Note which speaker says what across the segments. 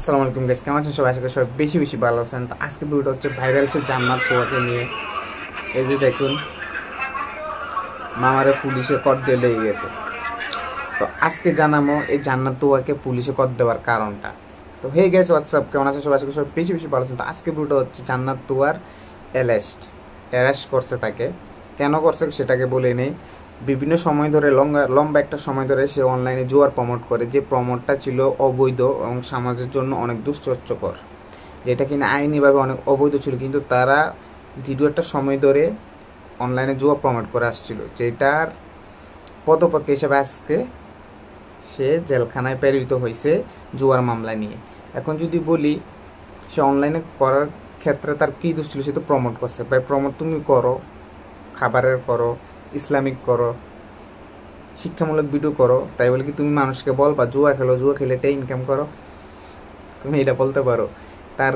Speaker 1: আসসালামু আলাইকুম গাইস, কেমন আছেন সবাই? আশা করি সবাই বেশি বেশি ভালো আছেন। তো আজকে ভিডিওটা হচ্ছে ভাইরাল হচ্ছে জান্নাত তোয়াকে নিয়ে। এই যে দেখুন, মামারে পুলিশে কট দিয়ে লেগে গেছে। তো আজকে জানাবো এই জান্নাত তোয়াকে পুলিশে কট দেওয়ার কারণটা। তো হে গাইস, হোয়াটসঅ্যাপ, কেমন আছেন সবাই? আশা করি সবাই বেশি বেশি ভালো আছেন। তো আজকে ভিডিওটা হচ্ছে জান্নাত তোয়ার অ্যারেস্ট করছে। তাকে কেন করছে সেটাকে বলে নেই। বিভিন্ন সময় ধরে লম্বা একটা সময় ধরে সে অনলাইনে জুয়ার প্রমোট করে, যে প্রমোটটা ছিল অবৈধ এবং সমাজের জন্য অনেক দুশ্চর্যকর, যেটা কিনা আইনিভাবে অনেক অবৈধ ছিল, কিন্তু তারা দীর্ঘ একটা সময় ধরে অনলাইনে জুয়া প্রমোট করে আসছিল, যেটার পদপক্ষ হিসেবে আজকে সে জেলখানায় প্রেরিত হয়েছে জুয়ার মামলা নিয়ে। এখন যদি বলি সে অনলাইনে করার ক্ষেত্রে তার কী দোষ ছিল, সে তো প্রমোট করছে। ভাই, প্রমোট তুমি করো, খাবারের করো, ইসলামিক করো, শিক্ষামূলক ভিডিও করো, তাই বলে কি তুমি মানুষকে বলবা জুয়া খেলো, জুয়া খেলে এটাই ইনকাম করো? তুমি এটা বলতে পারো? তার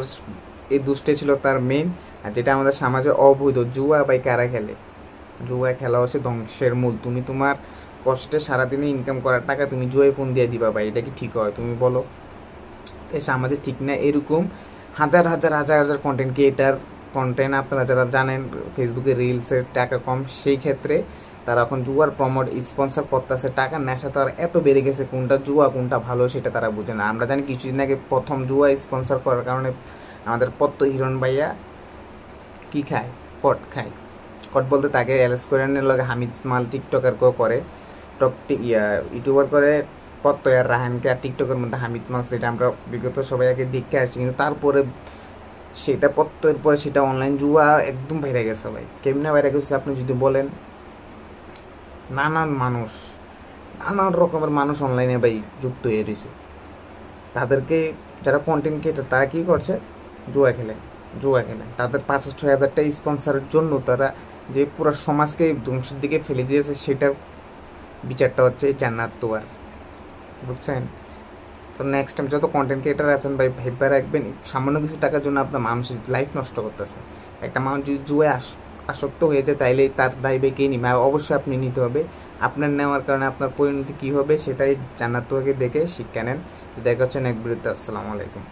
Speaker 1: এই দুষ্টে ছিল তার মেইন। আর যেটা আমাদের সমাজে অবৈধ, জুয়া ভাই কারা খেলে? জুয়া খেলা হচ্ছে ধ্বংসের মূল। তুমি তোমার কষ্টে সারাদিনে ইনকাম করার টাকা তুমি জুয়ায় ফোন দিয়ে দিবা ভাই, এটা কি ঠিক হয়? তুমি বলো, এ সমাজে ঠিক না। এরকম হাজার হাজার হাজার হাজার কন্টেন্ট ক্রিয়েটার, কন্টেন্ট আপনারা যারা জানেন ফেসবুকে রিলসের টাকা কম, সেই ক্ষেত্রে তারা এখন জুয়ার প্রমোট স্পন্সর করতেছে। টাকার নেশা তার এত বেড়ে গেছে, কোনটা জুয়া কোনটা ভালো সেটা তারা বুঝে না। আমরা জানি কিছুদিন আগে প্রথম জুয়া স্পন্সর করার কারণে আমাদের পত্ত হিরণ ভাইয়া কি খায়, কট খায়। কট বলতে তাকে অ্যারেস্ট করে আনার লগে হামিদ মাল টিকটকার করে, ইউটিউবার করে পত্ত আর রাহানকে, আর টিকটকের মধ্যে হামিদ মাল, সেটা আমরা বিগত সবাই আগে দেখে আসছি। কিন্তু তারপরে সেটা পত্তের পরে সেটা অনলাইন জুয়া একদম বাইরে গেছে ভাই। কেমনে বাইরে গেছে আপনি যদি বলেন, নানান মানুষ, নানান রকমের মানুষ অনলাইনে ভাই যুক্ত হয়ে রয়েছে। তাদেরকে যারা কন্টেন্ট ক্রিয়েটার তারা কি করছে, জুয়া খেলে। তাদের 5,000-6,000 স্পন্সরের জন্য তারা যে পুরো সমাজকে ধ্বংসের দিকে ফেলে দিয়েছে, সেটার বিচারটা হচ্ছে এই জান্নাত তোয়ার, বুঝছেন? তো নেক্সট টাইম যত কন্টেন্ট ক্রিয়েটার আছেন ভাই, ভেবে রাখবেন সামান্য কিছু টাকার জন্য আপনার মানুষের লাইফ নষ্ট করতেছে। একটা মানুষ যদি জুয়ে আসক্ত হয়ে যায়, তাইলে তার দায়িত্ব কে নিবে? অবশ্যই আপনি নিতে হবে। আপনার নেওয়ার কারণে আপনার পরিণতি কী হবে সেটাই জান্নাত তোয়াকে দেখে শিক্ষা নেন। দেখা হচ্ছে নেক্সট ভিডিওতে। আসসালামু আলাইকুম।